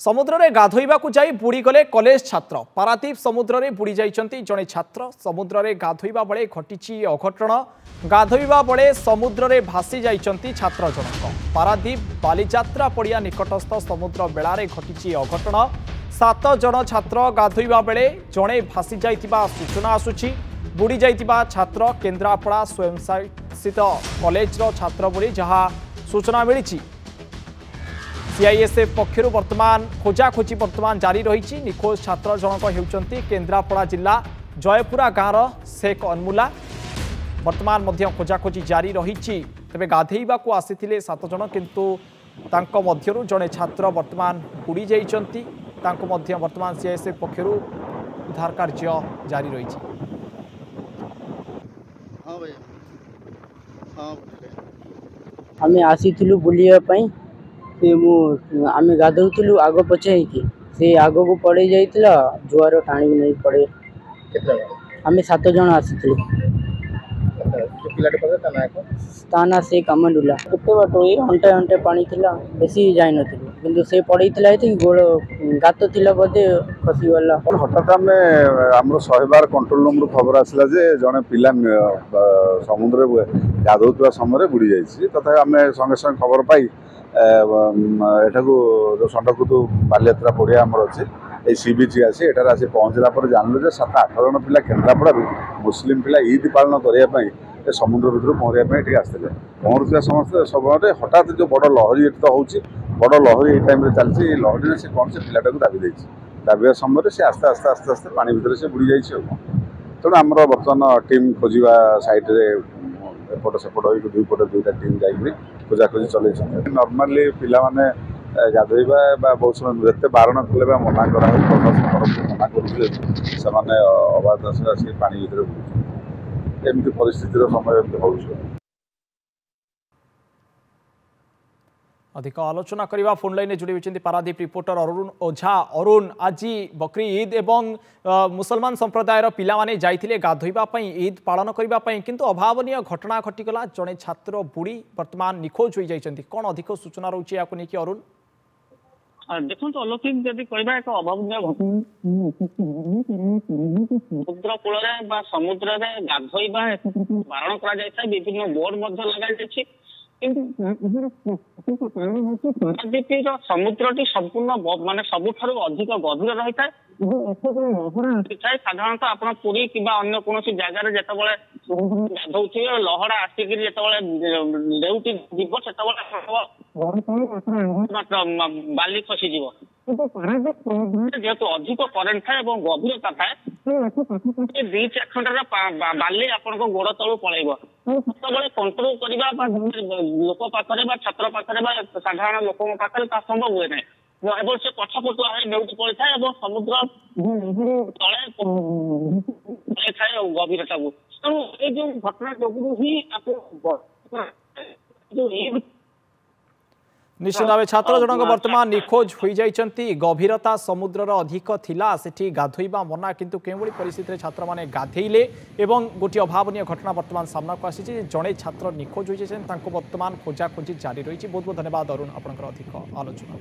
समुद्र में गाधोइबा जाई बुड़ी गले कॉलेज छात्र पारादीप समुद्र में बुड़ी जाइछंती जड़े छात्र समुद्र में गाधोइबा बेले घटिछि अघटन गाधोइबा बेले समुद्र में भासी जाइछंती छात्र जनक पारादीप बालीजात्रा पड़िया निकटस्थ समुद्र बेलारे घटिछि अघटन 7 जन छात्र गाधोइबा बेले जड़े भासी जाइतिबा सूचना आसुछि बुड़ी जाइतिबा छात्र केन्द्रापड़ा स्वयंशासित कॉलेज छात्र बोली जहां सूचना मिली सीआईएसएफ पक्षर वर्तमान खोजाखोजी वर्तमान जारी रही निखोज छात्र जनक होती केन्द्रापड़ा जिला जयपुरा गाँवर शेख अनमुला वर्तमान मध्य खोजाखोजी जारी रही तेज गाधेवा आसी 7 जन किंतु तांको मध्यरु जड़े छात्र वर्तमान बुड़ी जाइछंती वर्तमान सीआईएसएफ पक्षर उद्धार कार्य जारी रही। आम आसी बुलिया आम गाधोलु आग पचे से आग को पड़े जाइला जुआर टाणी नहीं पड़े आम 7 जन आसी ना से कामडुला केते बाट घंटे घंटे पानी थिला बेसी जाई न किंतु से पड़ी थिला गोड़ गात थिला बोधे खसी गला हठात आम आम 100 बार कंट्रोल रूम खबर आसला जे जड़े पिला समुद्र गाधोता समय बुड़ी जाइए तथा आम संगे संगे खबर पाई एटा को जो संडकुतु बालीयात्रा पड़िया आमर अच्छे ये सी बीच आसी एटार आसी पहुँचला पर जानलु जे 7-8 जन पिला केन्द्रापड़ा मुस्लिम पिला ईद पालन करने समुद्र भितर पहरवाई आसते पहरुवा समस्त समय हठात जो बड़ लहरी ये तो होची बड़ लहरी ये टाइम चलती लहरी से कौन से पिलाटा को दाबी दाबिया समय से आस्ते आस्ते आस्ते आस्ते पानी भितर से बुड़ी जाइए तेणु आम बर्तमान टीम खोजा साइड्रे एपट सेपट हो 2 पटे 2टा टीम जाइए खोजाखोजी चल नर्माली पिला माने गाधोइबा बहुत समय जिते बारण कले मना करा मना कर अबाध आसी पानी भितर बुझे एमती परिस्थितिर समय हो अधिक आलोचना करने फोन लाइन जोड़ी होती पारादीप रिपोर्टर अरुण ओझा। अरुण आज बकरी ईद एवं मुसलमान संप्रदायर पिला माने जाइथिले गाधोइबा ईद पालन करने किंतु अभावनीय घटना घटीगला जड़े छात्र बुड़ी वर्तमान निखोज हो जाइछंती कौन अधिक सूचना रोचे या नहीं कि अरुण देखो अलौकिक जदि कहबा एक अभावनीय समुद्र कूल समुद्र में गाधोइबा बारण करा जायता विभिन्न बोर्ड लगा जायछि समुद्रटी संपूर्ण माने सबुठारु अधिक गभीर रही है साधारणतः आप पुरी कि अन्य कौन जगार जिते गाधौे लहड़ा आसिक लेउटी जीव से बाली खसीज जेहेतु अधिक करेन्ट थाए गभीरता थाए 2-4 खंडर बाली आपण गोड़ तलू पलैब सब कंट्रोल करवा लोक पाखे छात्र पाखे साधारण लोक पाखे संभव हुए ना एवं से पछपटुआ नेउटी पड़ता है समुद्र तले थाए गभीरता को तेणु ये जो घटना जो ही निश्चित भाव छात्र जनक वर्तमान निखोज हो जाइछंती गभीरता समुद्रर अधिक थिला सेठी गाधोइबा मना किंतु केवली परिस्थिति छात्र माने गाधेइले एवं गोटे अभावनीय घटना वर्तमान सामना को आसी जड़े छात्र निखोज हो जाइछन तांको वर्तमान खोजाखोजी जारी रही। बहुत बहुत धन्यवाद अरुण आपनकर अधिक आलोचना।